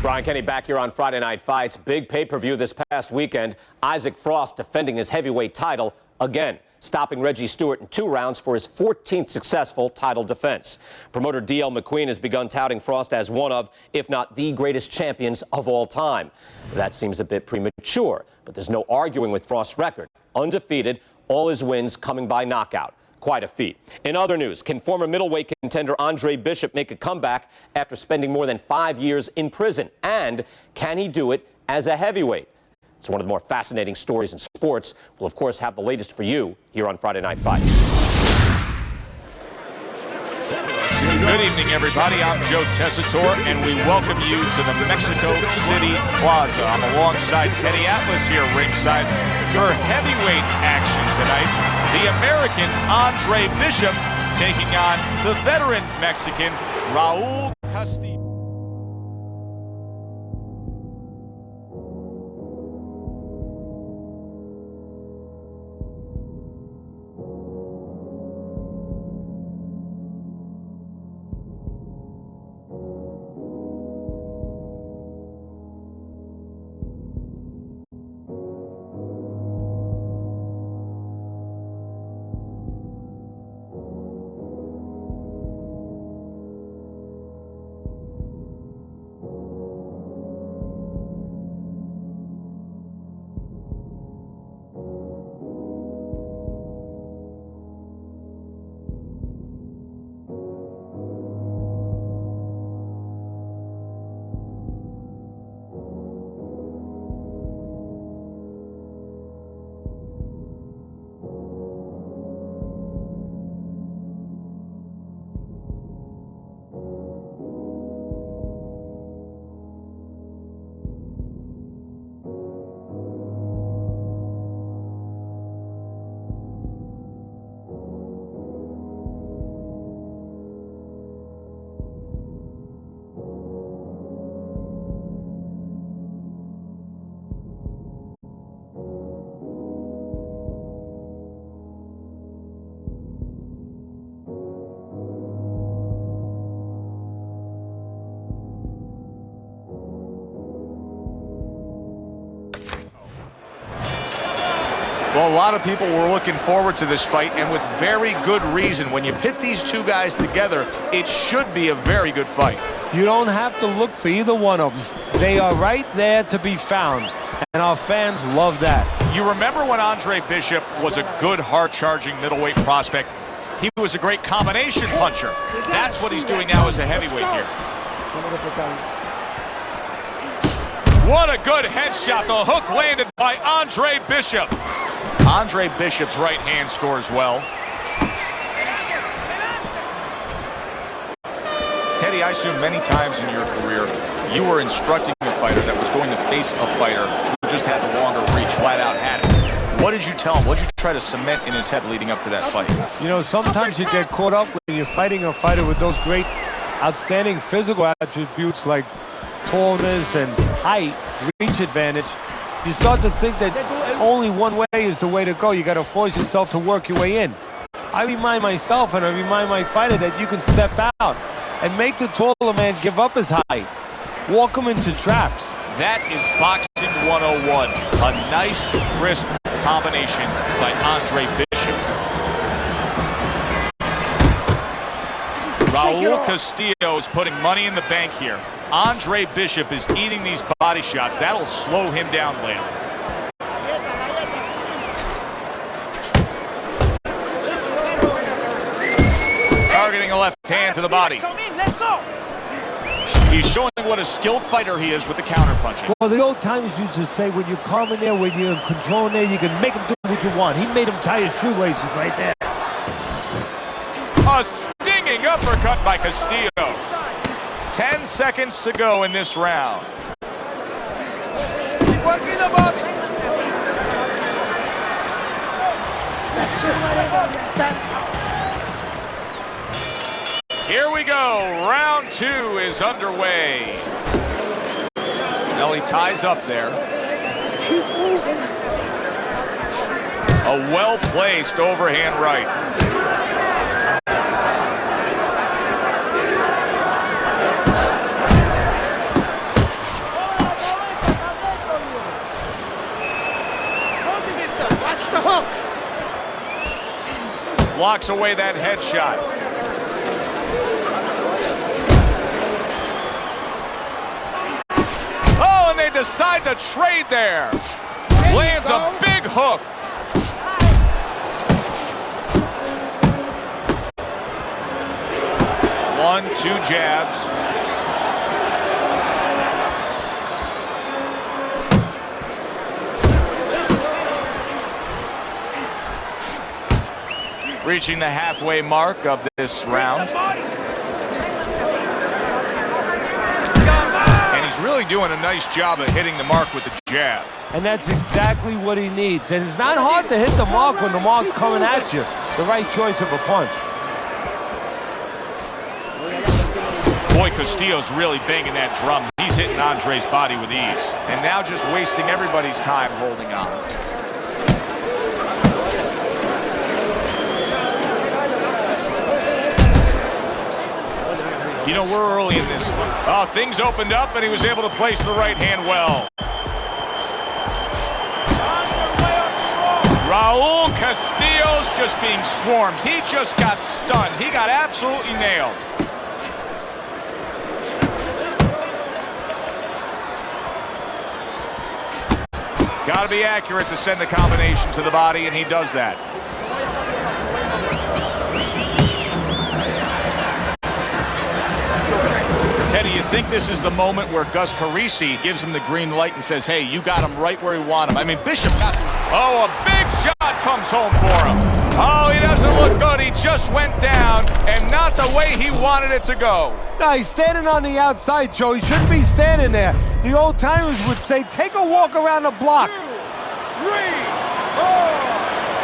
Brian Kenny back here on Friday Night Fights. Big pay-per-view this past weekend. Isaac Frost defending his heavyweight title again, stopping Reggie Stewart in 2 rounds for his 14th successful title defense. Promoter D.L. McQueen has begun touting Frost as one of, if not the greatest champions of all time. That seems a bit premature, but there's no arguing with Frost's record. Undefeated, all his wins coming by knockout. Quite a feat. In other news, can former middleweight contender Andre Bishop make a comeback after spending more than 5 years in prison? And can he do it as a heavyweight? It's one of the more fascinating stories in sports. We'll, of course, have the latest for you here on Friday Night Fights. Good evening, everybody. I'm Joe Tessitore, and we welcome you to the Mexico City Plaza. I'm alongside Teddy Atlas here ringside for heavyweight action tonight. The American Andre Bishop taking on the veteran Mexican Raul Castillo. Well, a lot of people were looking forward to this fight, and with very good reason. When you pit these two guys together, it should be a very good fight. You don't have to look for either one of them. They are right there to be found, and our fans love that. You remember when Andre Bishop was a good, hard-charging middleweight prospect? He was a great combination puncher. That's what he's doing now as a heavyweight here. What a good headshot. The hook landed by Andre Bishop. Andre Bishop's right hand scores well. Teddy, I assume many times in your career, you were instructing a fighter that was going to face a fighter who just had the longer reach, flat out had it. What did you tell him? What did you try to cement in his head leading up to that fight? You know, sometimes you get caught up when you're fighting a fighter with those great, outstanding physical attributes like tallness and height, reach advantage. You start to think that only one way is the way to go. You got to force yourself to work your way in. I remind myself and I remind my fighter that you can step out and make the taller man give up his height. Walk him into traps. That is boxing 101. A nice, crisp combination by Andre Bishop. Raul Castillo is putting money in the bank here. Andre Bishop is eating these body shots. That'll slow him down later. Targeting a left hand to the body. He's showing what a skilled fighter he is with the counter-punching. Well, the old timers used to say when you're calm in there, when you're in control in there, you can make him do what you want. He made him tie his shoelaces right there. A stinging uppercut by Castillo. 10 seconds to go in this round. Keep working the body. Here we go. Round 2 is underway. Nelly ties up there. A well-placed overhand right. blocks away that headshot. Oh, and they decide to trade there. Lands a big hook. One, two jabs. Reaching the halfway mark of this round. And he's really doing a nice job of hitting the mark with the jab. And that's exactly what he needs. And it's not hard to hit the mark when the mark's coming at you. The right choice of a punch. Boy, Castillo's really banging that drum. He's hitting Andre's body with ease. And now just wasting everybody's time holding on. You know, we're early in this one. Oh, things opened up, and he was able to place the right hand well. Raul Castillo's just being swarmed. He just got stunned. He got absolutely nailed. Got to be accurate to send the combination to the body, and he does that. Teddy, you think this is the moment where Gus Parisi gives him the green light and says, hey, you got him right where you want him? I mean, Bishop got... Oh, a big shot comes home for him. Oh, he doesn't look good. He just went down, and not the way he wanted it to go. No, he's standing on the outside, Joe. He shouldn't be standing there. The old-timers would say, take a walk around the block. 2, 3, 4,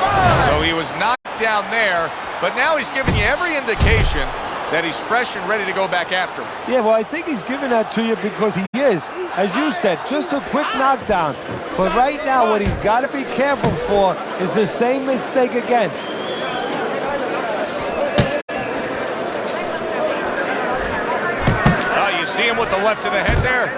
5. So he was knocked down there, but now he's giving you every indication that he's fresh and ready to go back after him. Yeah, well, I think he's giving that to you because he is, as you said, just a quick knockdown. But right now, what he's got to be careful for is the same mistake again. Oh, you see him with the left of the head there?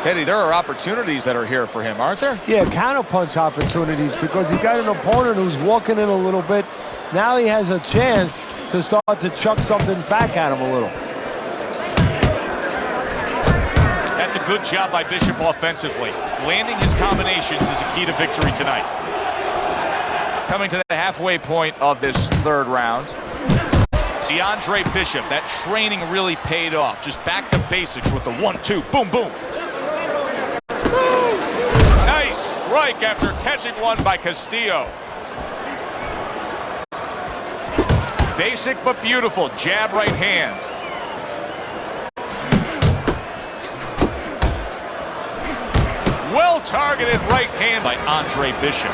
Teddy, there are opportunities that are here for him, aren't there? Yeah, counterpunch opportunities because he's got an opponent who's walking in a little bit. Now he has a chance to start to chuck something back at him a little. That's a good job by Bishop offensively. Landing his combinations is a key to victory tonight. Coming to the halfway point of this third round. See, Andre Bishop, that training really paid off. Just back to basics with the 1-2, boom, boom. Nice strike after catching one by Castillo. Basic but beautiful. Jab right hand. Well targeted right hand by Andre Bishop.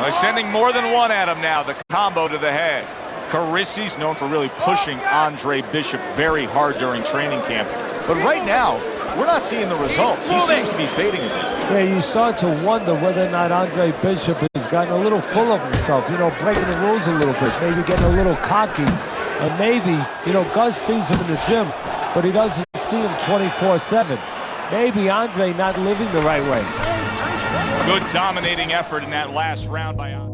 They're sending more than one at him now. The combo to the head. Carisi's known for really pushing Andre Bishop very hard during training camp. But right now, we're not seeing the results. He seems to be fading a bit. Yeah, you start to wonder whether or not Andre Bishop has gotten a little full of himself, you know, breaking the rules a little bit, maybe getting a little cocky. And maybe, you know, Gus sees him in the gym, but he doesn't see him 24/7. Maybe Andre not living the right way. Good dominating effort in that last round by Andre.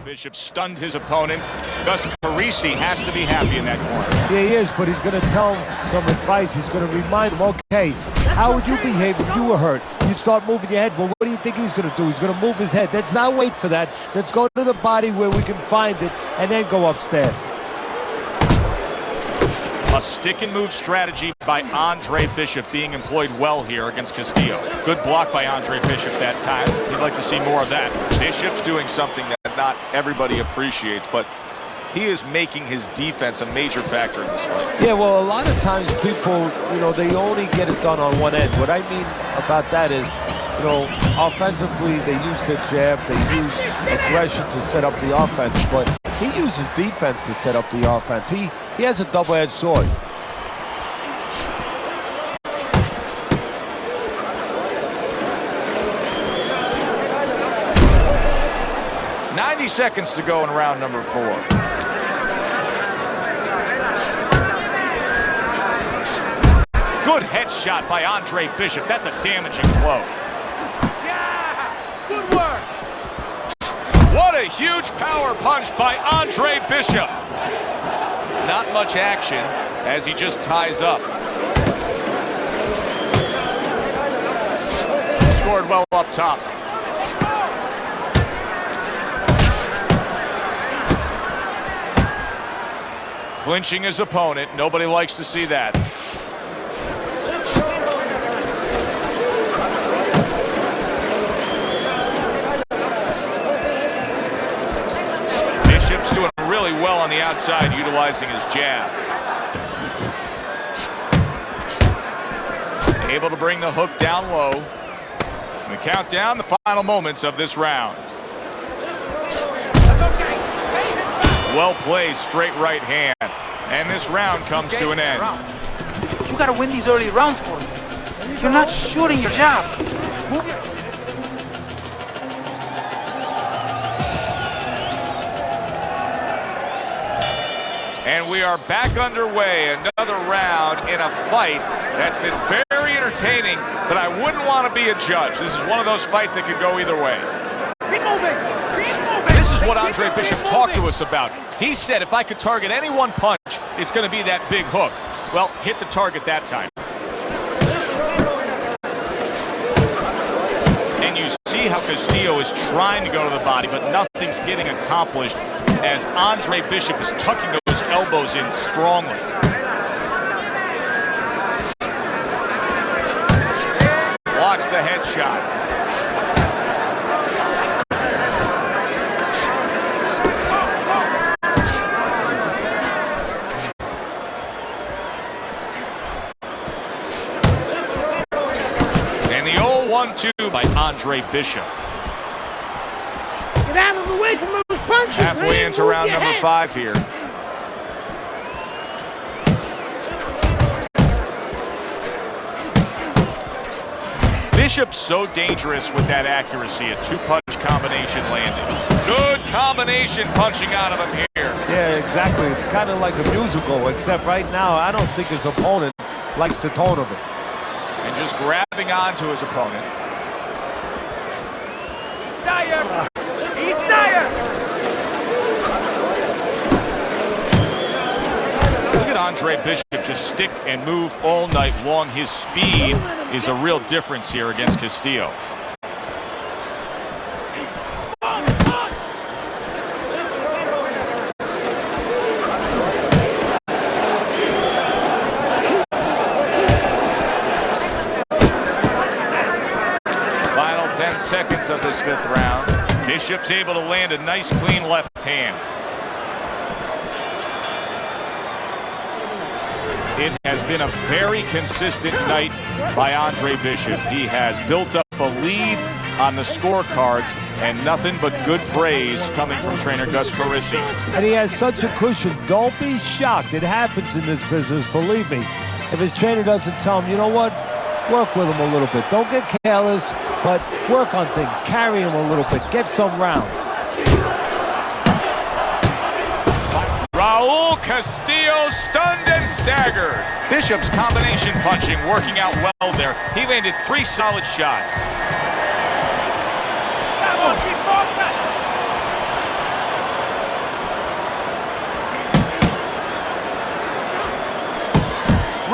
Bishop stunned his opponent. Gus Carisi has to be happy in that corner. Yeah, he is, but he's going to tell him some advice. He's going to remind him, okay, how would you behave if you were hurt? You start moving your head. Well, what do you think he's going to do? He's going to move his head. Let's not wait for that. Let's go to the body where we can find it and then go upstairs. A stick-and-move strategy by Andre Bishop being employed well here against Castillo. Good block by Andre Bishop that time. He'd like to see more of that. Bishop's doing something that not everybody appreciates, but he is making his defense a major factor in this fight. Yeah, well, a lot of times people, they only get it done on one end. What I mean about that is, offensively, they use their jab, they use aggression to set up the offense, but he uses defense to set up the offense. He has a double-edged sword. Seconds to go in round number 4. Good headshot by Andre Bishop. That's a damaging blow. Yeah! Good work! What a huge power punch by Andre Bishop. Not much action as he just ties up. Scored well up top. Clinching his opponent. Nobody likes to see that. Bishop's doing really well on the outside, utilizing his jab. Able to bring the hook down low. We count down the final moments of this round. Well played, straight right hand. And this round comes to an end. You gotta win these early rounds for me. You're not shooting your job. Move your... And we are back underway. Another round in a fight that's been very entertaining, but I wouldn't want to be a judge. This is one of those fights that could go either way. Keep moving! This is what Andre Bishop talked to us about. He said if I could target any one punch, it's going to be that big hook. Well, hit the target that time. And you see how Castillo is trying to go to the body, but nothing's getting accomplished as Andre Bishop is tucking those elbows in strongly. Blocks the headshot. And the old 1-2 by Andre Bishop. Get out of the way from those punches. Halfway into round number 5 here. Bishop's so dangerous with that accuracy. A 2-punch combination landed. Good combination punching out of him here. Yeah, exactly. It's kind of like a musical, except right now I don't think his opponent likes the tone of it. And just grabbing onto his opponent. He's tired! He's tired! Look at Andre Bishop just stick and move all night long. His speed is a real difference here against Castillo. Final 10 seconds of this 5th round. Bishop's able to land a nice clean left hand. It has been a very consistent night by Andre Bishop. He has built up a lead on the scorecards, and nothing but good praise coming from trainer Gus Carisi. And he has such a cushion. Don't be shocked. It happens in this business, believe me. If his trainer doesn't tell him, you know what? Work with him a little bit. Don't get careless, but work on things. Carry him a little bit. Get some rounds. Raul Castillo stunned and staggered. Bishop's combination punching working out well there. He landed 3 solid shots.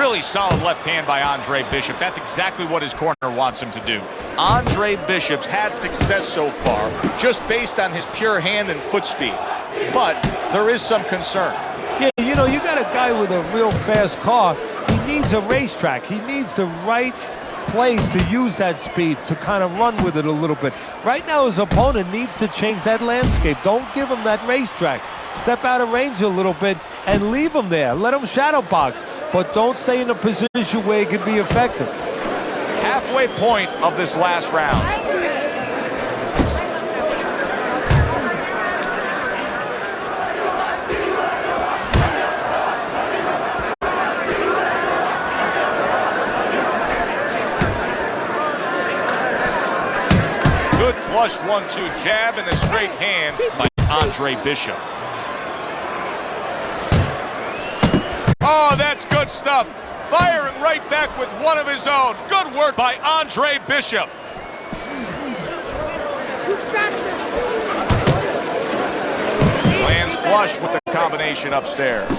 Really solid left hand by Andre Bishop. That's exactly what his corner wants him to do. Andre Bishop's had success so far just based on his pure hand and foot speed. But there is some concern. Yeah, you know, you got a guy with a real fast car. He needs a racetrack. He needs the right place to use that speed to kind of run with it a little bit. Right now, his opponent needs to change that landscape. Don't give him that racetrack. Step out of range a little bit and leave him there. Let him shadow box, but don't stay in a position where he can be effective. Halfway point of this last round. Good flush 1-2 jab and a straight hand by Andre Bishop. Oh, that's good stuff. Firing right back with one of his own. Good work by Andre Bishop. Lands flush with the combination upstairs.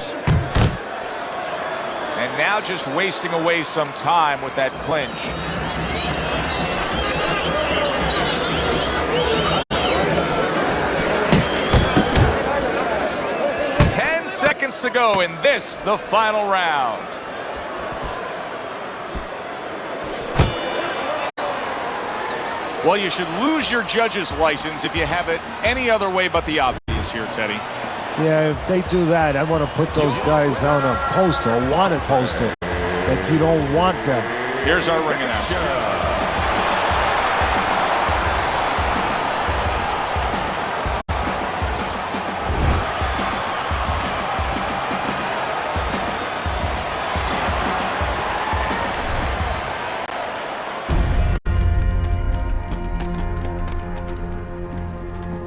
And now just wasting away some time with that clinch. 10 seconds to go in this, the final round. Well, you should lose your judge's license if you have it any other way but the obvious here, Teddy. Yeah, if they do that, I want to put those guys on a poster, a wanted poster, that you don't want them. Here's our ring announcer.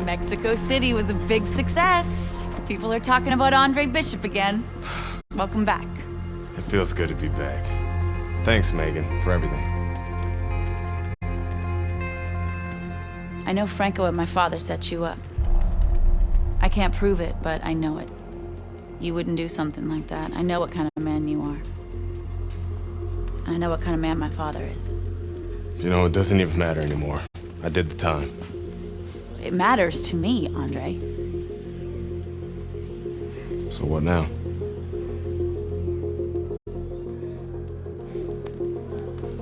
Mexico City was a big success. People are talking about Andre Bishop again. Welcome back. It feels good to be back. Thanks, Megan, for everything. I know Franco and my father set you up. I can't prove it, but I know it. You wouldn't do something like that. I know what kind of man you are. And I know what kind of man my father is. You know, it doesn't even matter anymore. I did the time. It matters to me, Andre. So what now?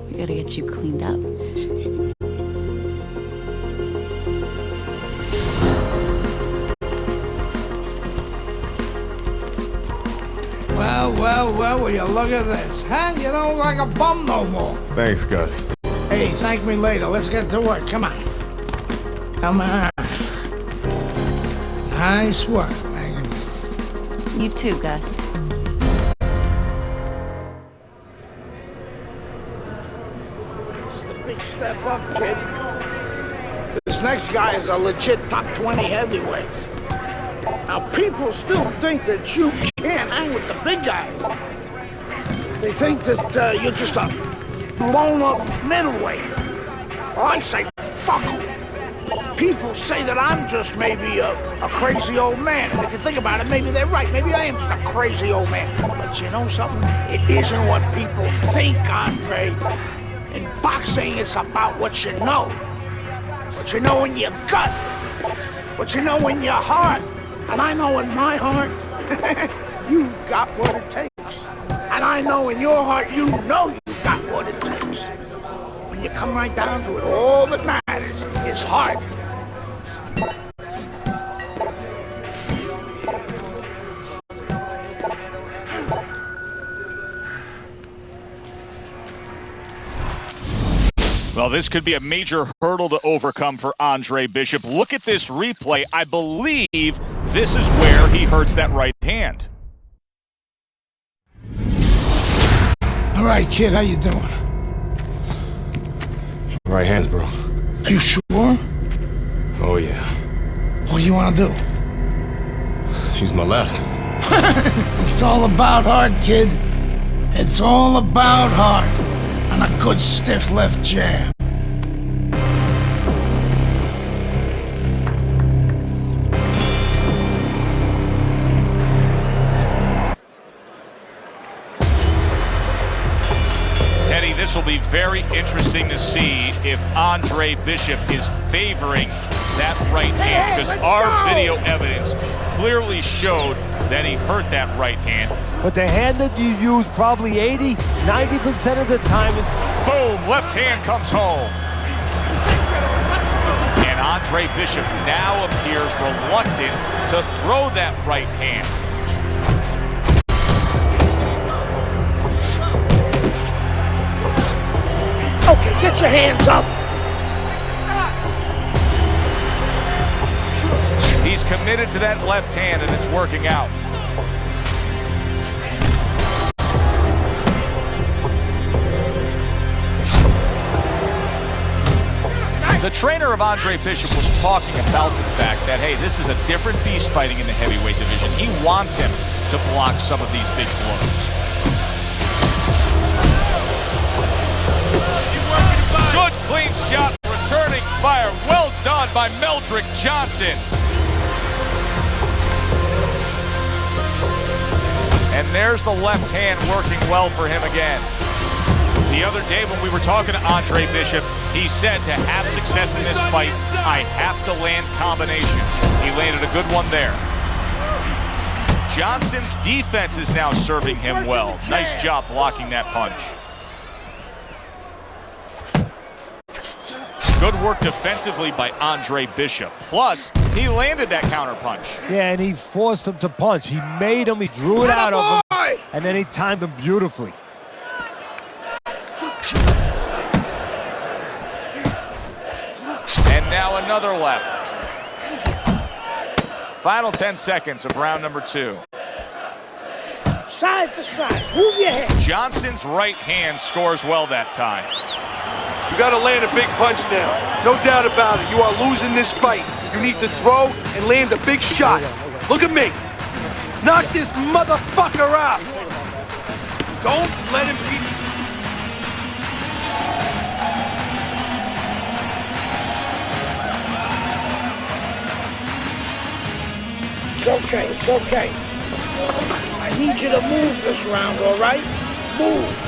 We gotta get you cleaned up. Well, will you look at this, huh? You don't look like a bum no more. Thanks, Gus. Hey, thank me later. Let's get to work. Come on. Come on. Nice work, Megan. You too, Gus. Big step up, kid. This next guy is a legit top 20 heavyweight. Now, people still think that you can't hang with the big guys. They think that you're just a blown-up middleweight. Well, I say, fuck 'em. People say that I'm just maybe a crazy old man. And if you think about it, maybe they're right. Maybe I am just a crazy old man. But you know something? It isn't what people think, Andre. In boxing, it's about what you know. What you know in your gut. What you know in your heart. And I know in my heart, you got what it takes. And I know in your heart, you know you got what it takes. When you come right down to it, all that matters is heart. Well, this could be a major hurdle to overcome for Andre Bishop. Look at this replay. I believe this is where he hurts that right hand. All right, kid, how you doing? Right hands, bro. Are you sure? Oh, yeah. What do you want to do? Use my left. It's all about heart, kid. It's all about heart. And a good stiff left jab. this will be very interesting to see if Andre Bishop is favoring that right hand, because our video evidence clearly showed that he hurt that right hand. But the hand that you use probably 80–90% of the time is... Boom, left hand comes home. And Andre Bishop now appears reluctant to throw that right hand. Okay, get your hands up. He's committed to that left hand, and it's working out. The trainer of Andre Bishop was talking about the fact that, hey, this is a different beast fighting in the heavyweight division. He wants him to block some of these big blows. Good clean shot, returning fire. Well done by Meldrick Johnson. And there's the left hand working well for him again. The other day when we were talking to Andre Bishop, he said to have success in this fight, I have to land combinations. He landed a good one there. Johnson's defense is now serving him well. Nice job blocking that punch. Good work defensively by Andre Bishop. Plus, he landed that counter punch. Yeah, and he forced him to punch. He made him, he drew it out of him, and then he timed him beautifully. And now another left. Final 10 seconds of round number 2. Side to side, move your head. Johnson's right hand scores well that time. You got to land a big punch now. No doubt about it. You are losing this fight. You need to throw and land a big shot. Look at me. Knock this motherfucker out. Don't let him beat you. It's okay, it's okay. I need you to move this round, all right? Move.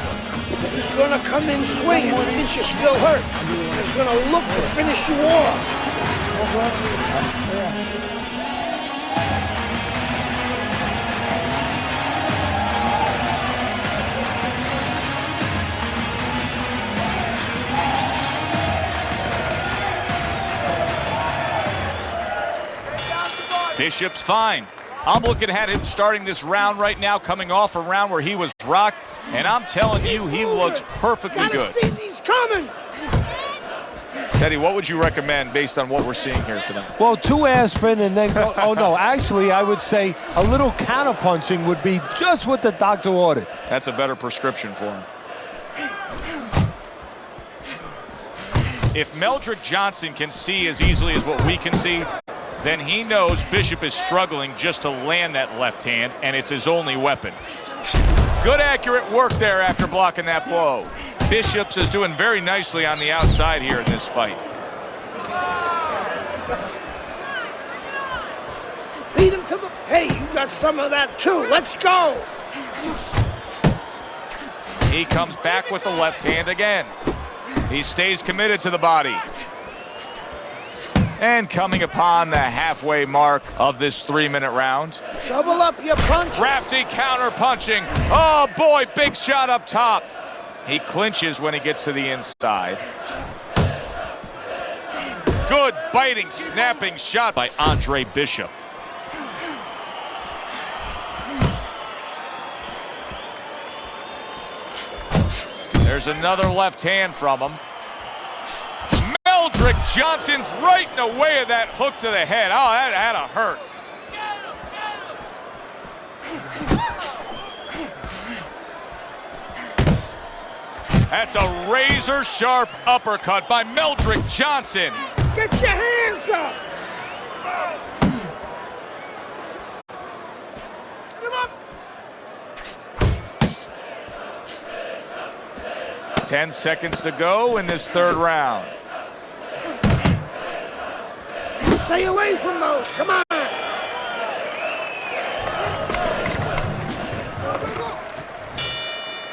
He's gonna come in swinging since you're still hurt. He's gonna look to finish you off. Bishop's fine. I'm looking at him starting this round right now, coming off a round where he was rocked, and I'm telling you, he looks perfectly good. Gotta see these coming. Teddy, what would you recommend based on what we're seeing here tonight? Well, 2 aspirin and then go, oh no, actually I would say a little counterpunching would be just what the doctor ordered. That's a better prescription for him. If Meldrick Johnson can see as easily as what we can see, then he knows Bishop is struggling just to land that left hand, and it's his only weapon. Good accurate work there after blocking that blow. Bishops is doing very nicely on the outside here in this fight. Beat him to the... Hey, you got some of that too. Let's go. He comes back with the left hand again. He stays committed to the body. And coming upon the halfway mark of this 3-minute round. Double up your punch. Crafty counter punching. Oh boy, big shot up top. He clinches when he gets to the inside. Good biting, snapping shot by Andre Bishop. There's another left hand from him. Meldrick Johnson's right in the way of that hook to the head. Oh, that had to hurt. That's a razor-sharp uppercut by Meldrick Johnson. Get your hands up. 10 seconds to go in this 3rd round. Stay away from those. Come on.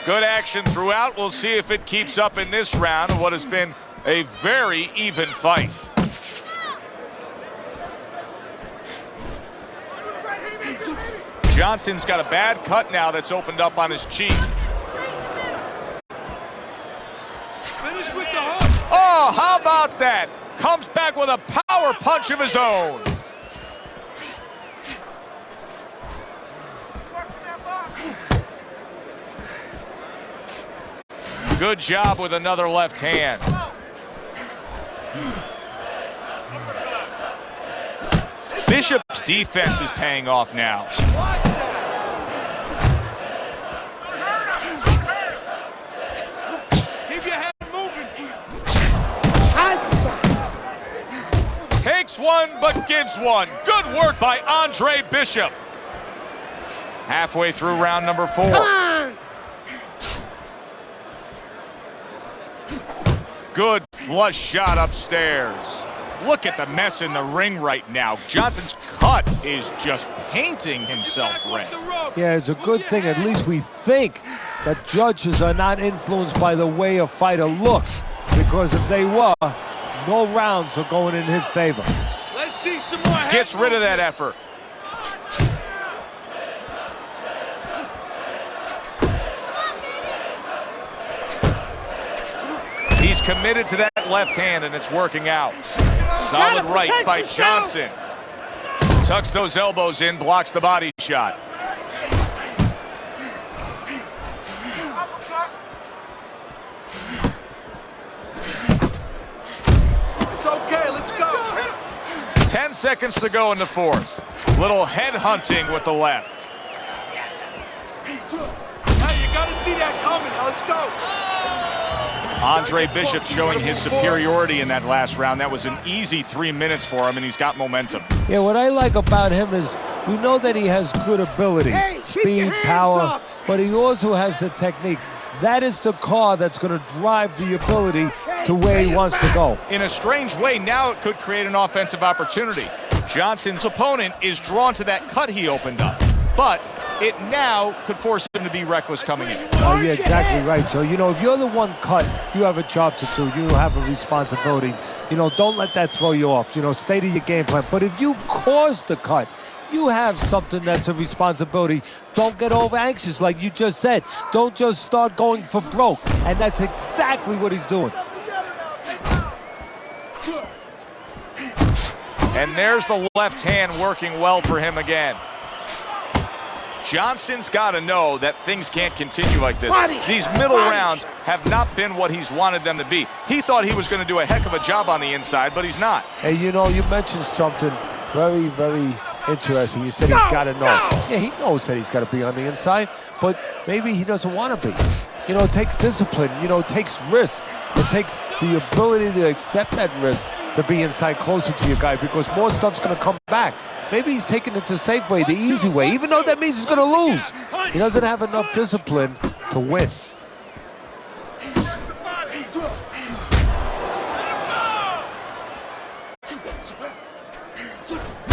Good action throughout. We'll see if it keeps up in this round of what has been a very even fight. Johnson's got a bad cut now that's opened up on his cheek. Oh, how about that? Comes back with a power punch of his own. Good job with another left hand. Bishop's defense is paying off now. Keep your head moving. Takes one, but gives one. Good work by Andre Bishop. Halfway through round number 4. Come on! Good flush shot upstairs. Look at the mess in the ring right now. Johnson's cut is just painting himself red. Yeah, it's a good thing. At least we think that judges are not influenced by the way a fighter looks. Because if they were, no rounds are going in his favor. Let's see some more. Gets rid of that effort. He's committed to that left hand, and it's working out. Solid right by Johnson. Tucks those elbows in, blocks the body shot. It's okay, let's go. 10 seconds to go in the 4th. Little head hunting with the left. Hey, you gotta see that coming. Now let's go. Andre Bishop showing his superiority in that last round. That was an easy 3 minutes for him, and he's got momentum. Yeah, what I like about him is we know that he has good ability, speed, power, but he also has the technique. That is the car that's going to drive the ability to where he wants to go. In a strange way, now it could create an offensive opportunity. Johnson's opponent is drawn to that cut he opened up, but it now could force him to be reckless coming in. Oh, you're exactly right. So, you know, if you're the one cut, you have a job to do. You have a responsibility. You know, don't let that throw you off. You know, stay to your game plan. But if you cause the cut, you have something that's a responsibility. Don't get over anxious like you just said. Don't just start going for broke. And that's exactly what he's doing. And there's the left hand working well for him again. Johnson's got to know that things can't continue like this. These middle rounds have not been what he's wanted them to be. He thought he was going to do a heck of a job on the inside, but he's not. Hey, you know, you mentioned something very, very interesting. You said he's got to know. Yeah, he knows that he's got to be on the inside, but maybe he doesn't want to be. You know, it takes discipline. You know, it takes risk. It takes the ability to accept that risk to be inside closer to your guy because more stuff's going to come back. Maybe he's taking it the safe way, the easy way, even though that means he's going to lose. He doesn't have enough discipline to win.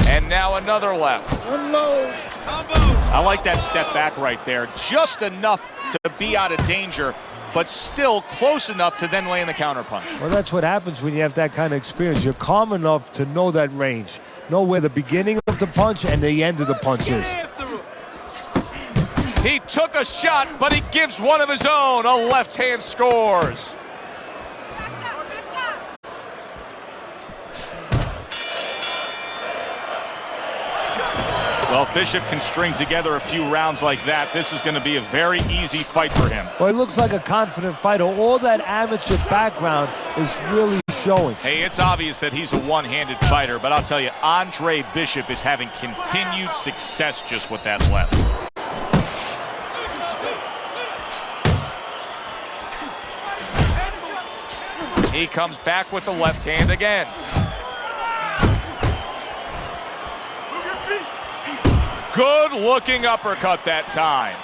And now another left. I like that step back right there. Just enough to be out of danger, but still close enough to then land the counterpunch. Well, that's what happens when you have that kind of experience. You're calm enough to know that range. Know where the beginning of the punch and the end of the punch is. He took a shot, but he gives one of his own. A left hand scores. Well, if Bishop can string together a few rounds like that, this is going to be a very easy fight for him. Well, he looks like a confident fighter. All that amateur background is really showing. Hey, it's obvious that he's a one-handed fighter, but I'll tell you, Andre Bishop is having continued success just with that left. He comes back with the left hand again. Good looking uppercut that time.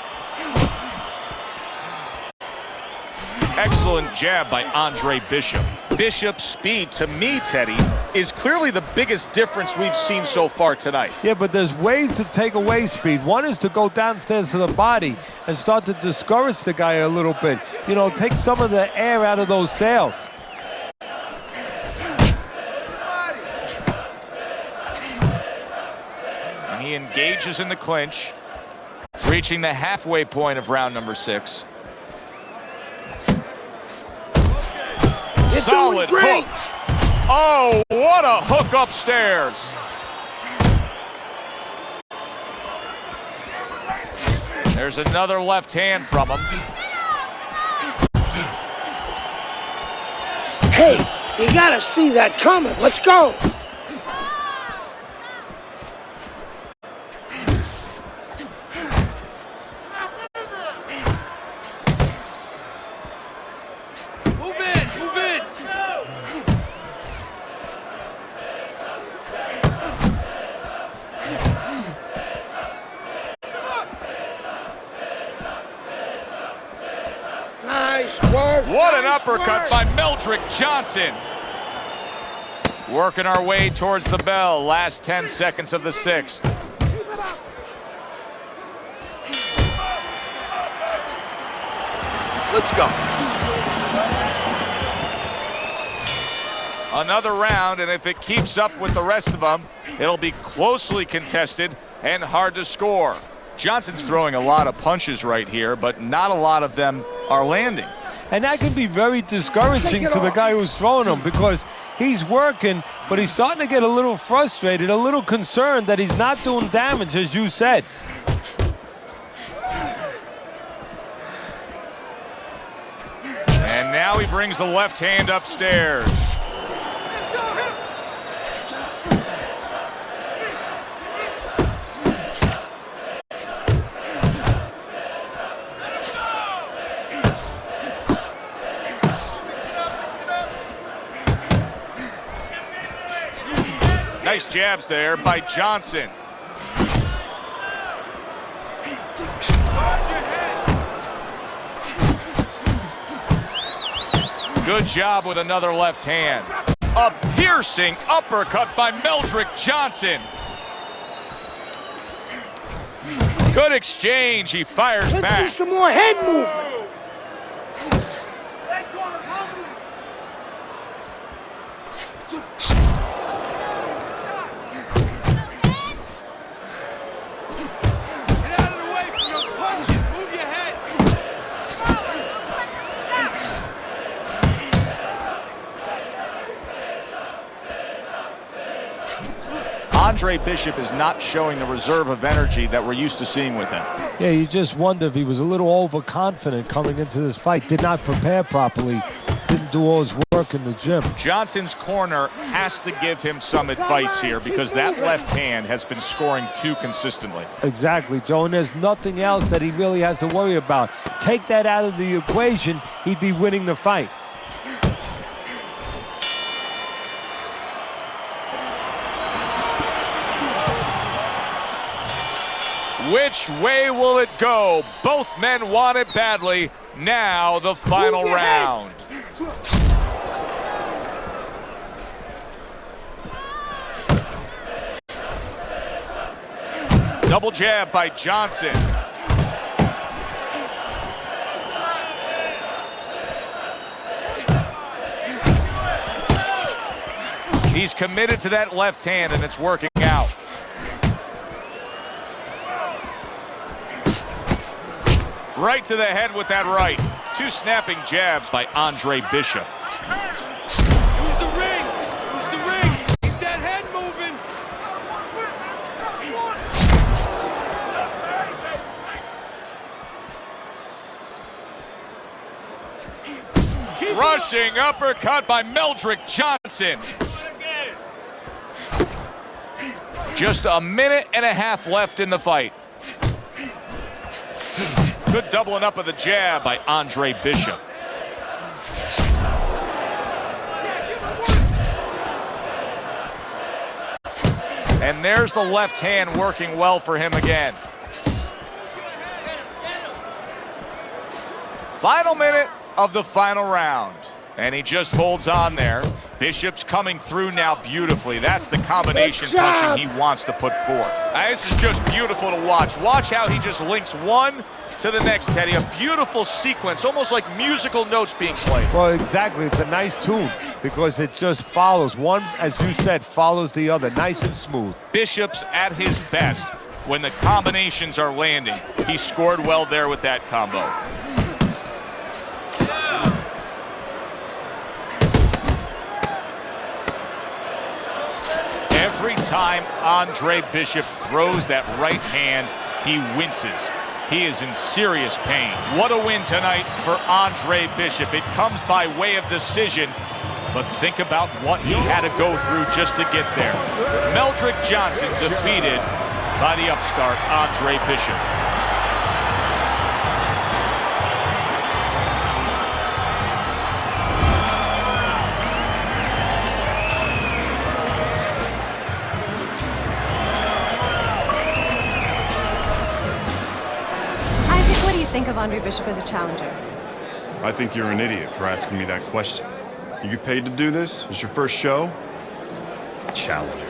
Excellent jab by Andre Bishop. Bishop's speed, to me, Teddy, is clearly the biggest difference we've seen so far tonight. Yeah, but there's ways to take away speed. One is to go downstairs to the body and start to discourage the guy a little bit. You know, take some of the air out of those sails. And he engages in the clinch, reaching the halfway point of round number 6. Solid hook. Oh, what a hook upstairs. There's another left hand from him. Hey, you gotta see that coming. Let's go. What an uppercut by Meldrick Johnson. Working our way towards the bell. Last 10 seconds of the 6th. Let's go. Another round, and if it keeps up with the rest of them, it'll be closely contested and hard to score. Johnson's throwing a lot of punches right here, but not a lot of them are landing. And that can be very discouraging to the guy who's throwing them because he's working, but he's starting to get a little frustrated, a little concerned that he's not doing damage, as you said. And now he brings the left hand upstairs. Nice jabs there by Johnson. Good job with another left hand. A piercing uppercut by Meldrick Johnson. Good exchange. He fires Let's back. see some more head movement. Andre Bishop is not showing the reserve of energy that we're used to seeing with him. Yeah, you just wonder if he was a little overconfident coming into this fight, did not prepare properly, didn't do all his work in the gym. Johnson's corner has to give him some advice here because that left hand has been scoring too consistently. Exactly, Joe, and there's nothing else that he really has to worry about. Take that out of the equation, he'd be winning the fight. Which way will it go? Both men want it badly. Now the final round. Double jab by Johnson. He's committed to that left hand, and it's working out. Right to the head with that right. Two snapping jabs by Andre Bishop. Who's the ring? Who's the ring? Keep that head moving. Rushing uppercut by Meldrick Johnson. Just a minute and a half left in the fight. Good doubling up of the jab by Andre Bishop. And there's the left hand working well for him again. Final minute of the final round. And he just holds on there. Bishop's coming through now beautifully. That's the combination punching he wants to put forth. This is just beautiful to watch. Watch how he just links one to the next, Teddy. A beautiful sequence, almost like musical notes being played. Well, exactly. It's a nice tune because it just follows. One, as you said, follows the other. Nice and smooth. Bishop's at his best when the combinations are landing. He scored well there with that combo. Every time Andre Bishop throws that right hand, he winces. He is in serious pain. What a win tonight for Andre Bishop. It comes by way of decision, but think about what he had to go through just to get there. Meldrick Johnson defeated by the upstart Andre Bishop. What do you think of Andre Bishop as a challenger? I think you're an idiot for asking me that question. You get paid to do this? It's your first show? Challenger.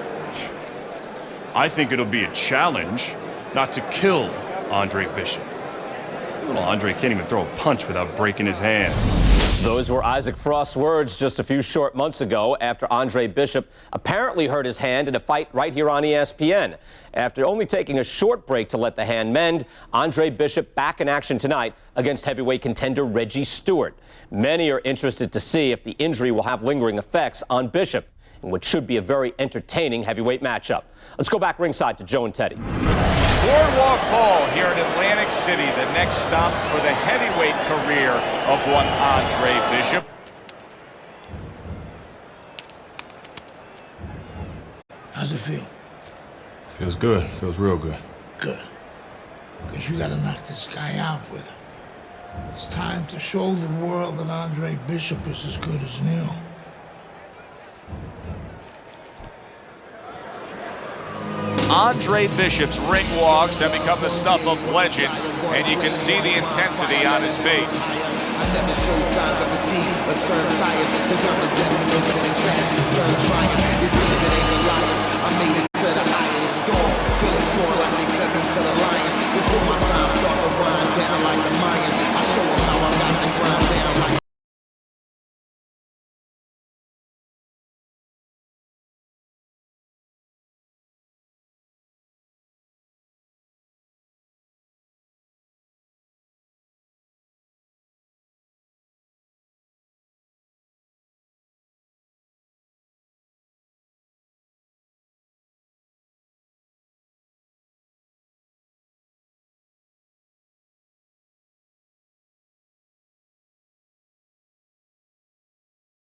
I think it'll be a challenge not to kill Andre Bishop. Little Andre can't even throw a punch without breaking his hand. Those were Isaac Frost's words just a few short months ago after Andre Bishop apparently hurt his hand in a fight right here on ESPN. After only taking a short break to let the hand mend, Andre Bishop back in action tonight against heavyweight contender Reggie Stewart. Many are interested to see if the injury will have lingering effects on Bishop in what should be a very entertaining heavyweight matchup. Let's go back ringside to Joe and Teddy. Boardwalk Hall here in Atlantic City, the next stop for the heavyweight career of one Andre Bishop. How's it feel? Feels good. Feels real good. Good. Because you gotta knock this guy out with him. It's time to show the world that Andre Bishop is as good as Neil. Andre Bishop's ring walks have become the stuff of legend, and you can see the intensity on his face. I never show signs of fatigue or turn tired, cause I'm the definition of tragedy turned triumph. This David ain't a liar. I made it to the eye of the storm, feeling torn like they fed me to the lions. Before my time start to wind down like the Mayans, I show them how I got to grind down like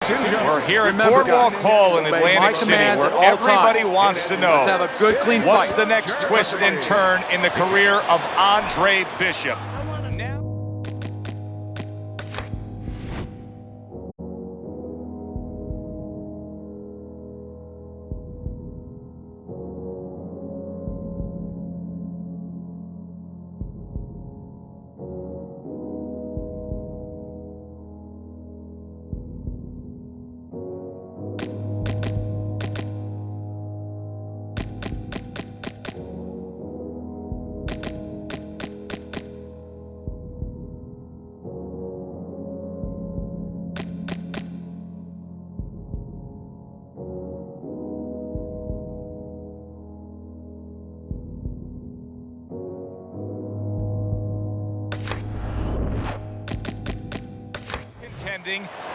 We're here at Boardwalk Hall in Atlantic City, where everybody wants to know what's the next twist and turn in the career of Andre Bishop.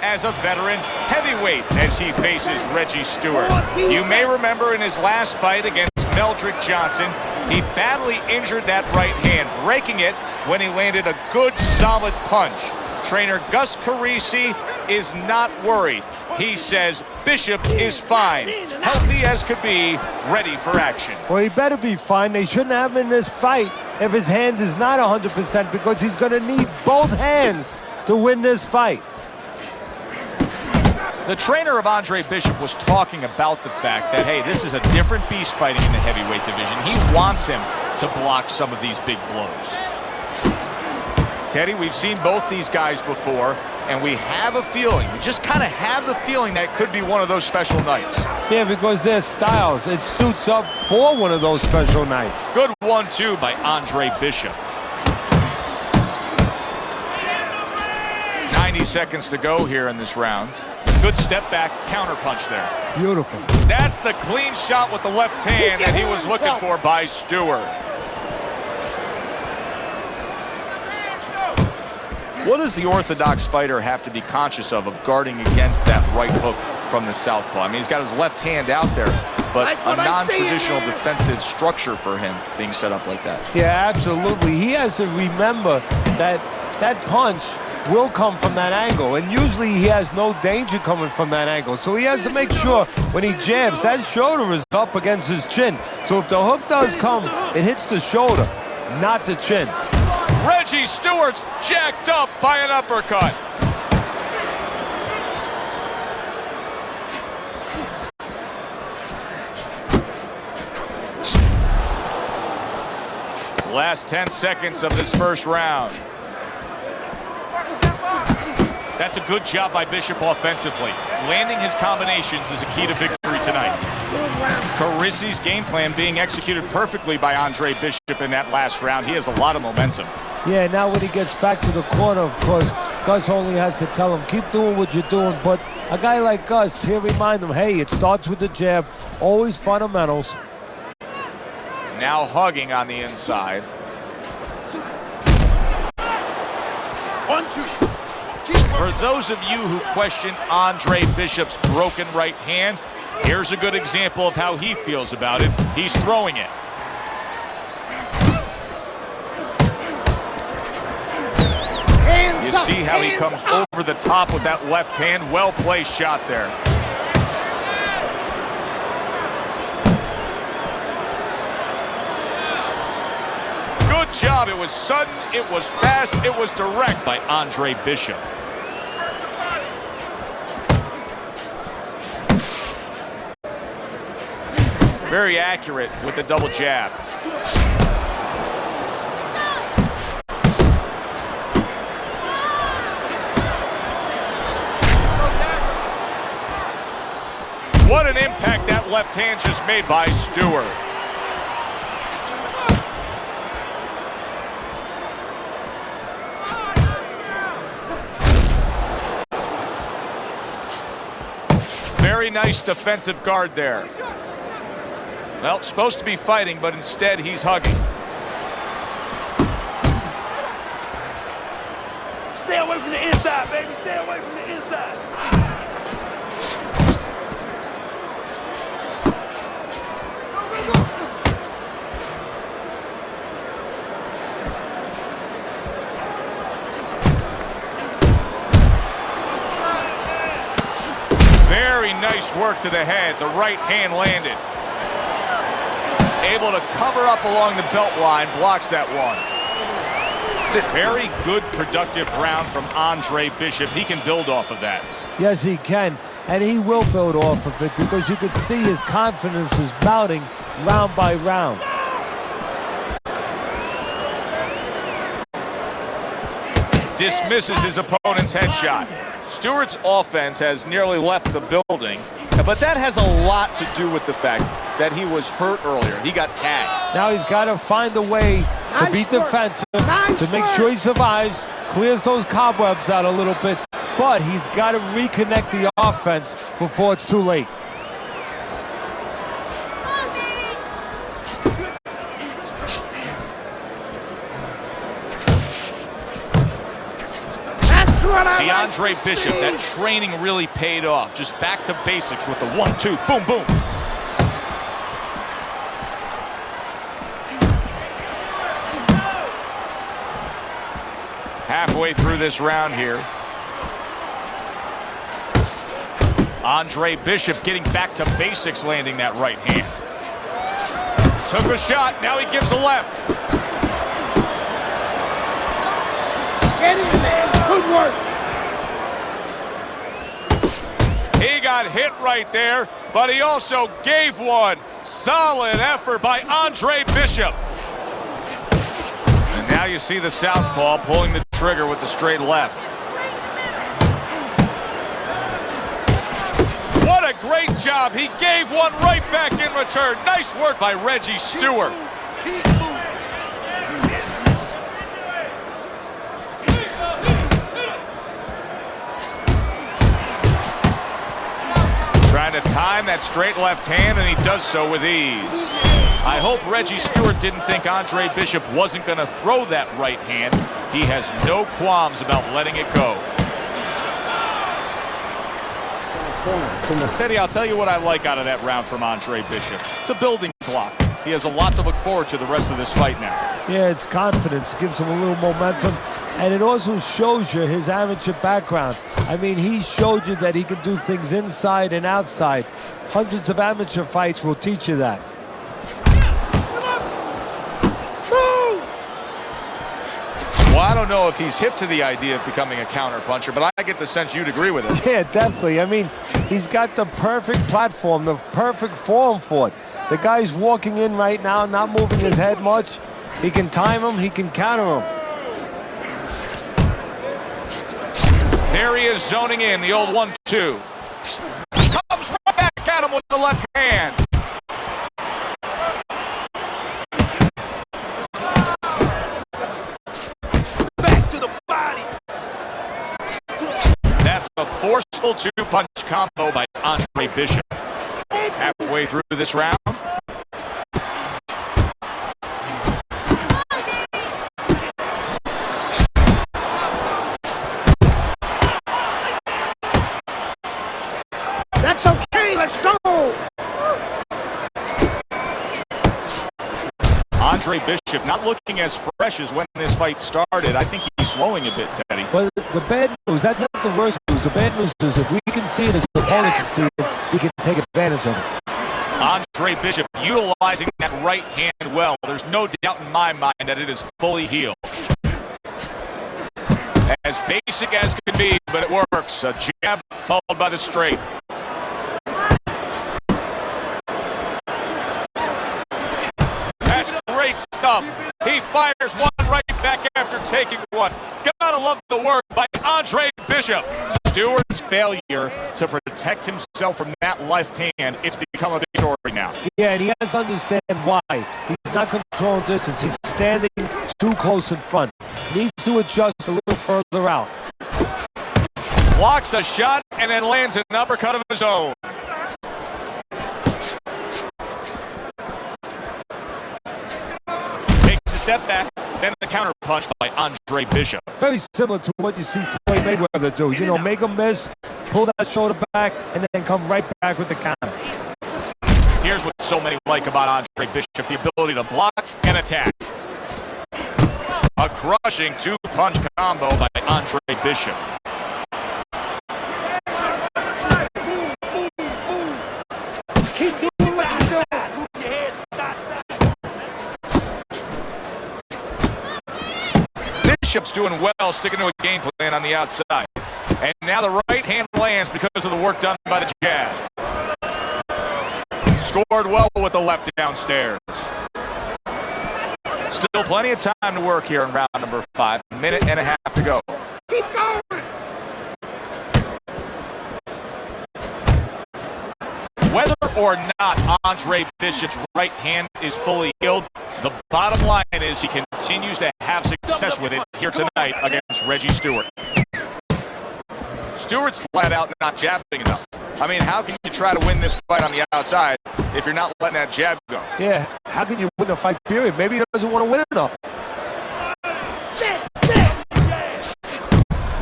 As a veteran heavyweight as he faces Reggie Stewart. You may remember in his last fight against Meldrick Johnson, he badly injured that right hand, breaking it when he landed a good solid punch. Trainer Gus Carisi is not worried. He says Bishop is fine, healthy as could be, ready for action. Well, he better be fine. They shouldn't have him in this fight if his hand is not 100% because he's going to need both hands to win this fight. The trainer of Andre Bishop was talking about the fact that, hey, this is a different beast fighting in the heavyweight division. He wants him to block some of these big blows. Teddy, we've seen both these guys before. and we have a feeling, we just kind of have the feeling that could be one of those special nights. Yeah, because their styles, it suits up for one of those special nights. Good 1-2 by Andre Bishop. 90 seconds to go here in this round. Good step back counter punch there. Beautiful. That's the clean shot with the left hand that he was looking for by Stewart. What does the orthodox fighter have to be conscious of guarding against that right hook from the southpaw? I mean, he's got his left hand out there, but a non-traditional defensive structure for him being set up like that. Yeah, absolutely. He has to remember that that punch will come from that angle, and usually he has no danger coming from that angle. So he has to make sure when he jabs, that shoulder is up against his chin. So if the hook does come, it hits the shoulder, not the chin. Reggie Stewart's jacked up by an uppercut. Last 10 seconds of this first round. That's a good job by Bishop offensively. Landing his combinations is a key to victory tonight. Carisi's game plan being executed perfectly by Andre Bishop in that last round. He has a lot of momentum. Yeah, now when he gets back to the corner, of course, Gus only has to tell him, keep doing what you're doing. But a guy like Gus, he'll remind him, hey, it starts with the jab, always fundamentals. Now hugging on the inside. 1-2. For those of you who question Andre Bishop's broken right hand, here's a good example of how he feels about it. He's throwing it. You see how he comes over the top with that left hand. Well-placed shot there. Good job. It was sudden, it was fast, it was direct by Andre Bishop. Very accurate with the double jab. What an impact that left hand just made by Stewart. Very nice defensive guard there. Well, supposed to be fighting, but instead he's hugging. Stay away from the inside, baby. Stay away from the inside. Very nice work to the head. The right hand landed. Able to cover up along the belt line, blocks that one. This very good, productive round from Andre Bishop. He can build off of that. Yes, he can, and he will build off of it because you can see his confidence is mounting round by round. Dismisses his opponent's headshot. Stewart's offense has nearly left the building, but that has a lot to do with the fact that he was hurt earlier. He got tagged. Now he's got to find a way to be defensive, to make sure he survives, clears those cobwebs out a little bit, but he's got to reconnect the offense before it's too late. See, Andre Bishop, that training really paid off. Just back to basics with the 1-2, boom, boom. Halfway through this round here. Andre Bishop getting back to basics, landing that right hand. Took a shot, now he gives a left. Get in there, good work. He got hit right there, but he also gave one. Solid effort by Andre Bishop. And now you see the southpaw pulling the trigger with the straight left. What a great job. He gave one right back in return. Nice work by Reggie Stewart. Trying to time that straight left hand, and he does so with ease. I hope Reggie Stewart didn't think Andre Bishop wasn't going to throw that right hand. He has no qualms about letting it go. Teddy, I'll tell you what I like out of that round from Andre Bishop. It's a building block. He has a lot to look forward to the rest of this fight now. Yeah, it's confidence. Gives him a little momentum. And it also shows you his amateur background. I mean, he showed you that he can do things inside and outside. Hundreds of amateur fights will teach you that. Well, I don't know if he's hip to the idea of becoming a counterpuncher, but I get the sense you'd agree with it. Yeah, definitely. I mean, he's got the perfect platform, the perfect form for it. The guy's walking in right now, not moving his head much. He can time him, he can counter him. There he is zoning in, the old 1-2. Comes right back at him with the left hand. Back to the body. That's a forceful two-punch combo by Andre Bishop. Halfway through this round. That's okay, let's go! Andre Bishop not looking as fresh as when this fight started. I think he's slowing a bit, Teddy. Well, the bad news, that's not the worst news. The bad news is if we can see it, his opponent can see it, he can take advantage of it. Andre Bishop utilizing that right hand well. There's no doubt in my mind that it is fully healed. As basic as can be, but it works. A jab followed by the straight. That's great stuff. He fires one right back after taking one. Gotta love the work by Andre Bishop. Stewart's failure to protect himself from that left hand, it's become a big story now. Yeah, and he has to understand why. He's not controlling distance. He's standing too close in front. He needs to adjust a little further out. Blocks a shot and then lands an uppercut of his own. Takes a step back, then the counter punch by Andre Bishop. Very similar to what you see Floyd Mayweather do. You know, make a miss, pull that shoulder back, and then come right back with the counter. Here's what so many like about Andre Bishop, the ability to block and attack. A crushing two-punch combo by Andre Bishop. Keep doing what you're doing! Move your head. Bishop's doing well, sticking to a game plan on the outside. And now the right hand lands because of the work done by the jab. Scored well with the left downstairs. Still plenty of time to work here in round number 5. A minute and a half to go. Keep going! Whether or not Andre Bishop's right hand is fully healed, the bottom line is he continues to have success with it here tonight against Reggie Stewart. Stewart's flat out not jabbing enough. I mean, how can you try to win this fight on the outside if you're not letting that jab go? Yeah, how can you win a fight, period? Maybe he doesn't want to win enough.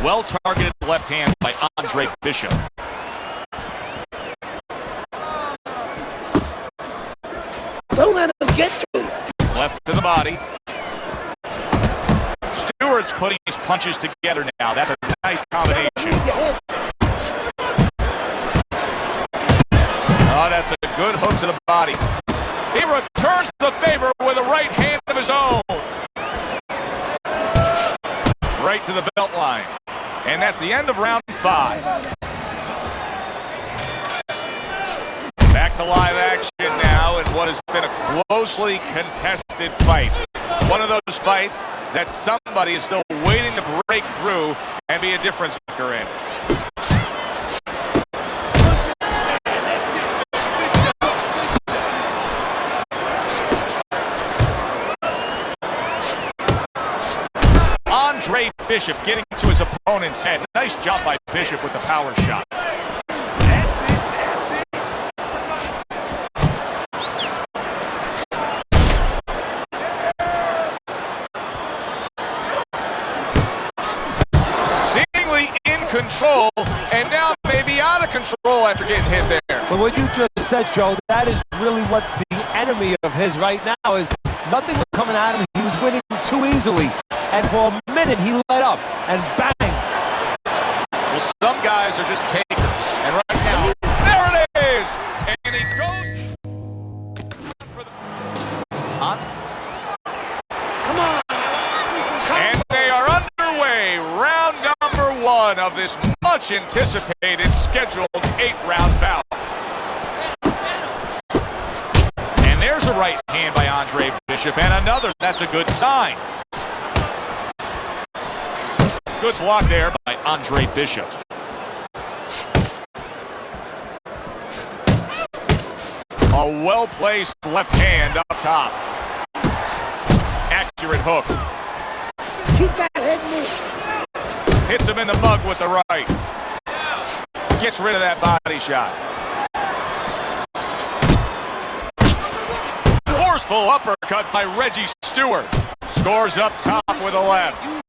Well-targeted left hand by Andre Bishop. Don't let him get to you! Left to the body. Stewart's putting his punches together now. That's a nice combination. Oh, that's a good hook to the body. He returns the favor with a right hand of his own. Right to the belt line. And that's the end of round 5. Back to live action now in what has been a closely contested fight. One of those fights that somebody is still waiting to break through and be a difference maker in. Bishop getting to his opponent's head. Nice job by Bishop with the power shot. Seemingly in control, and now maybe out of control after getting hit there. But what you just said, Joe, that is really what's the enemy of his right now is nothing was coming at him. He was winning too easily. And for a minute, he let up, and bang! Well, some guys are just takers. And right now, there it is! And he goes for the... Come on! And they are underway. Round number 1 of this much-anticipated scheduled 8-round bout. And there's a right hand by Andre Bishop, and another. That's a good sign. Good block there by Andre Bishop. A well-placed left hand up top. Accurate hook. Keep that head moving. Hits him in the mug with the right. Gets rid of that body shot. Forceful uppercut by Reggie Stewart. Scores up top with a left.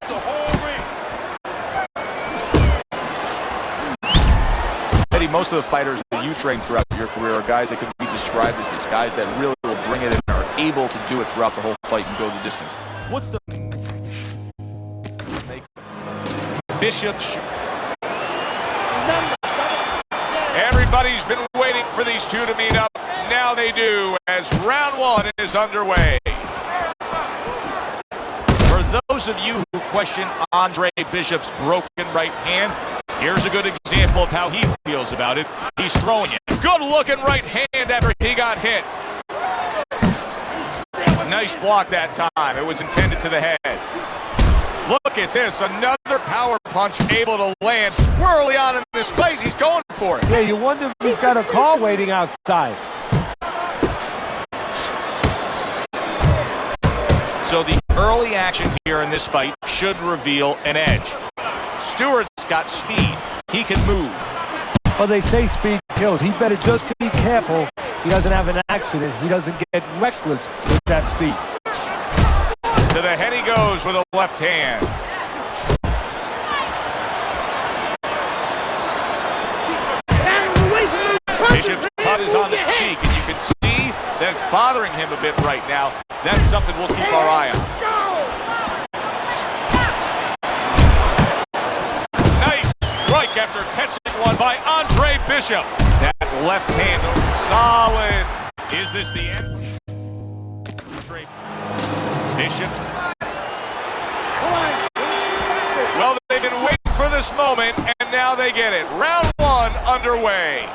Eddie, most of the fighters that you train throughout your career are guys that could be described as these guys that really will bring it in and are able to do it throughout the whole fight and go the distance. What's the Bishop? Everybody's been waiting for these two to meet up. Now they do, as round 1 is underway. For those of you who question Andre Bishop's broken right hand, here's a good example of how he feels about it. He's throwing it. Good looking right hand after he got hit. Nice block that time. It was intended to the head. Look at this. Another power punch able to land. We're early on in this fight. He's going for it. Yeah, you wonder if he's got a car waiting outside. So the early action here in this fight should reveal an edge. Stewart's got speed. He can move. Well, they say speed kills. He better just be careful he doesn't have an accident. He doesn't get reckless with that speed. To the head he goes with a left hand. Bishop's cut is on the cheek, and you can see that it's bothering him a bit right now. That's something we'll keep our eye on. Nice strike after catching one by Andre Bishop. That left hand, solid. Is this the end? Andre Bishop. Well, they've been waiting for this moment, and now they get it. Round 1 underway.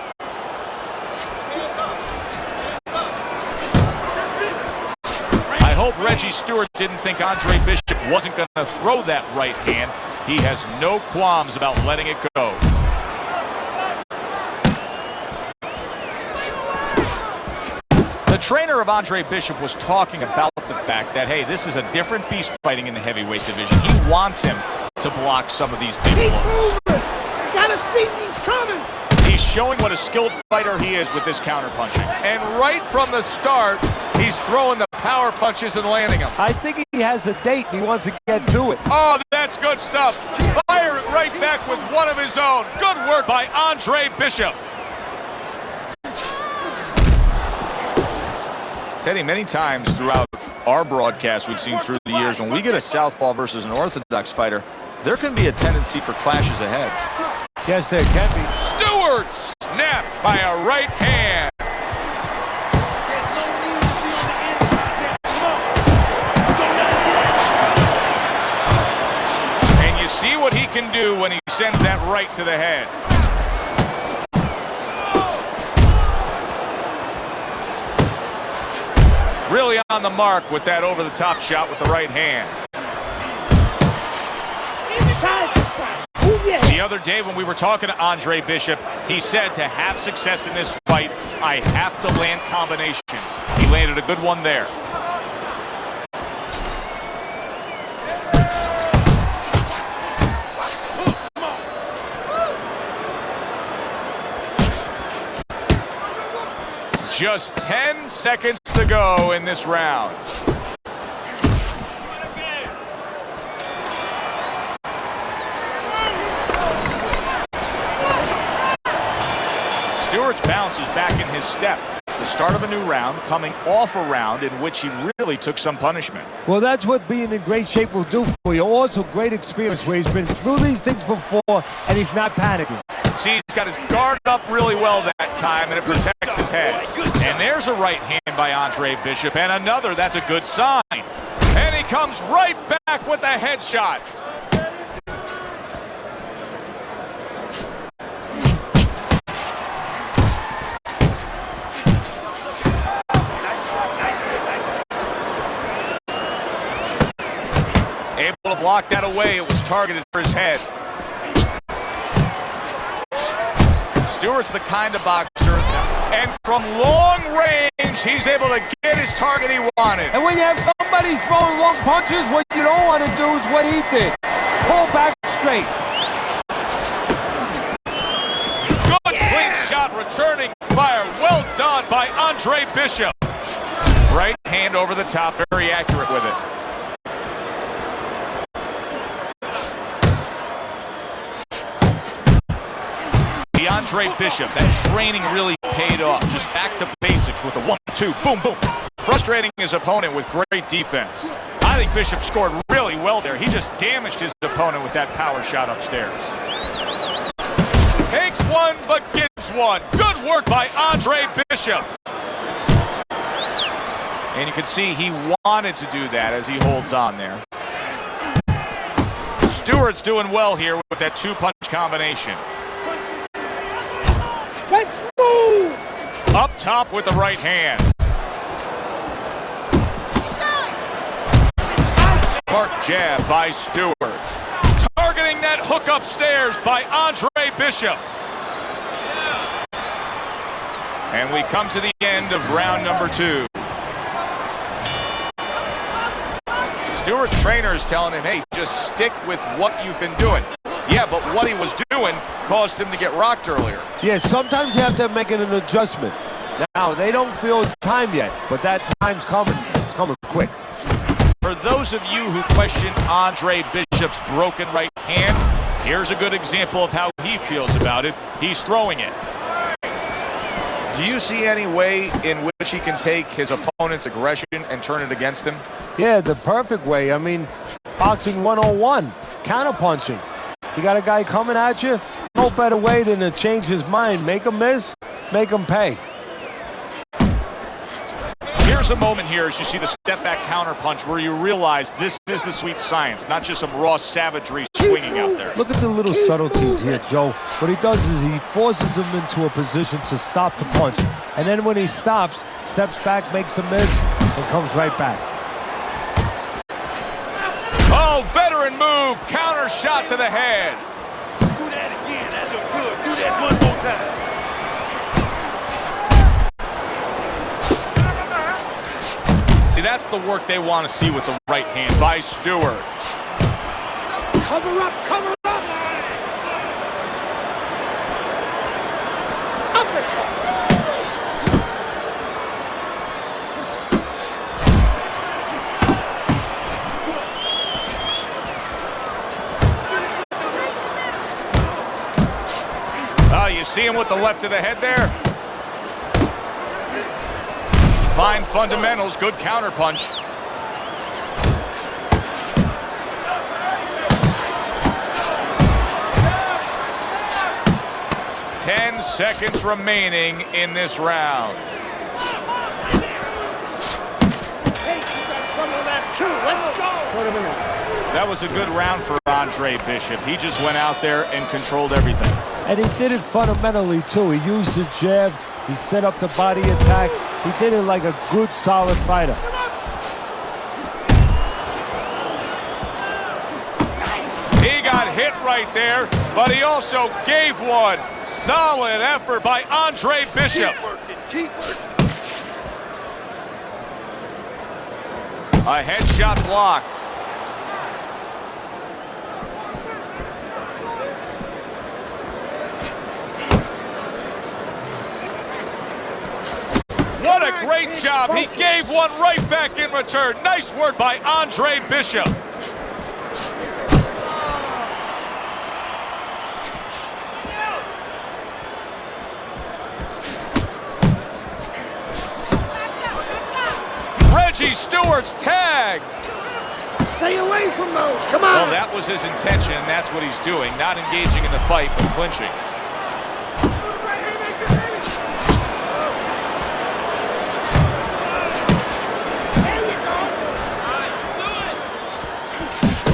I hope Reggie Stewart didn't think Andre Bishop wasn't going to throw that right hand. He has no qualms about letting it go. The trainer of Andre Bishop was talking about the fact that, hey, this is a different beast fighting in the heavyweight division. He wants him to block some of these big blows. Gotta see these coming. He's showing what a skilled fighter he is with this counterpunching. And right from the start, he's throwing the power punches and landing them. I think he has a date and he wants to get to it. Oh, that's good stuff. Fire it right back with one of his own. Good work by Andre Bishop. Teddy, many times throughout our broadcast we've seen through the years, when we get a southpaw versus an orthodox fighter, there can be a tendency for clashes of heads. Yes, there can be. Stewart snapped by a right hand. And you see what he can do when he sends that right to the head. Really on the mark with that over-the-top shot with the right hand. The other day when we were talking to Andre Bishop, he said to have success in this fight, I have to land combinations. He landed a good one there. Just 10 seconds to go in this round. Stewart's bounce is back in his step. The start of a new round, coming off a round in which he really took some punishment. Well, that's what being in great shape will do for you. Also, great experience where he's been through these things before and he's not panicking. See, he's got his guard up really well that time, and it protects his head. And there's a right hand by Andre Bishop, and another. That's a good sign. And he comes right back with the headshot. Able to block that away. It was targeted for his head. Stewart's the kind of boxer, and from long range, he's able to get his target he wanted. And when you have somebody throwing long punches, what you don't want to do is what he did. Pull back straight. Good, clean shot, returning fire. Well done by Andre Bishop. Right hand over the top, very accurate with it. Andre Bishop, that training really paid off. Just back to basics with a 1-2, boom, boom. Frustrating his opponent with great defense. I think Bishop scored really well there. He just damaged his opponent with that power shot upstairs. Takes one, but gives one. Good work by Andre Bishop. And you can see he wanted to do that as he holds on there. Stewart's doing well here with that two-punch combination. Let's move! Up top with the right hand. Smart jab by Stewart. Targeting that hook upstairs by Andre Bishop. And we come to the end of round number 2. Stewart's trainer is telling him, hey, just stick with what you've been doing. Yeah, but what he was doing caused him to get rocked earlier. Yeah, sometimes you have to make an adjustment. Now, they don't feel it's time yet, but that time's coming. It's coming quick. For those of you who question Andre Bishop's broken right hand, here's a good example of how he feels about it. He's throwing it. Do you see any way in which he can take his opponent's aggression and turn it against him? Yeah, the perfect way. I mean, boxing 101, counterpunching. You got a guy coming at you, no better way than to change his mind. Make him miss, make him pay. Here's a moment here as you see the step-back counterpunch where you realize this is the sweet science, not just some raw savagery swinging out there. Look at the little subtleties here, Joe. What he does is he forces him into a position to stop the punch. And then when he stops, steps back, makes a miss, and comes right back. Oh, veteran move, counter shot to the head. Do that again, that look good. Do that one more time. See, that's the work they want to see with the right hand by Stewart. Cover up, cover up! Uppercut! You see him with the left of the head there? Fine fundamentals, good counterpunch. Ten seconds remaining in this round. Hey, you got some of that too. Let's go! That was a good round for Andre Bishop. He just went out there and controlled everything. And he did it fundamentally, too. He used the jab. He set up the body attack. He did it like a good, solid fighter. He got hit right there, but he also gave one. Solid effort by Andre Bishop. Keep working. A headshot blocked. great job. He gave one right back in return. Nice work by Andre Bishop. Reggie Stewart's tagged. Stay away from those. Come on. Well, that was his intention, and that's what he's doing. Not engaging in the fight, but clinching.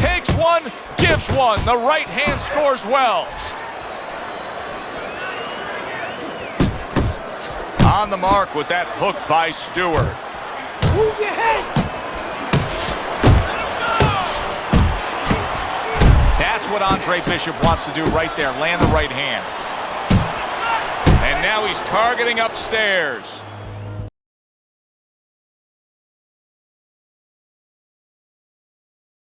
Takes one, gives one. The right hand scores well. On the mark with that hook by Stewart. Move your head. That's what Andre Bishop wants to do right there, land the right hand. And now he's targeting upstairs.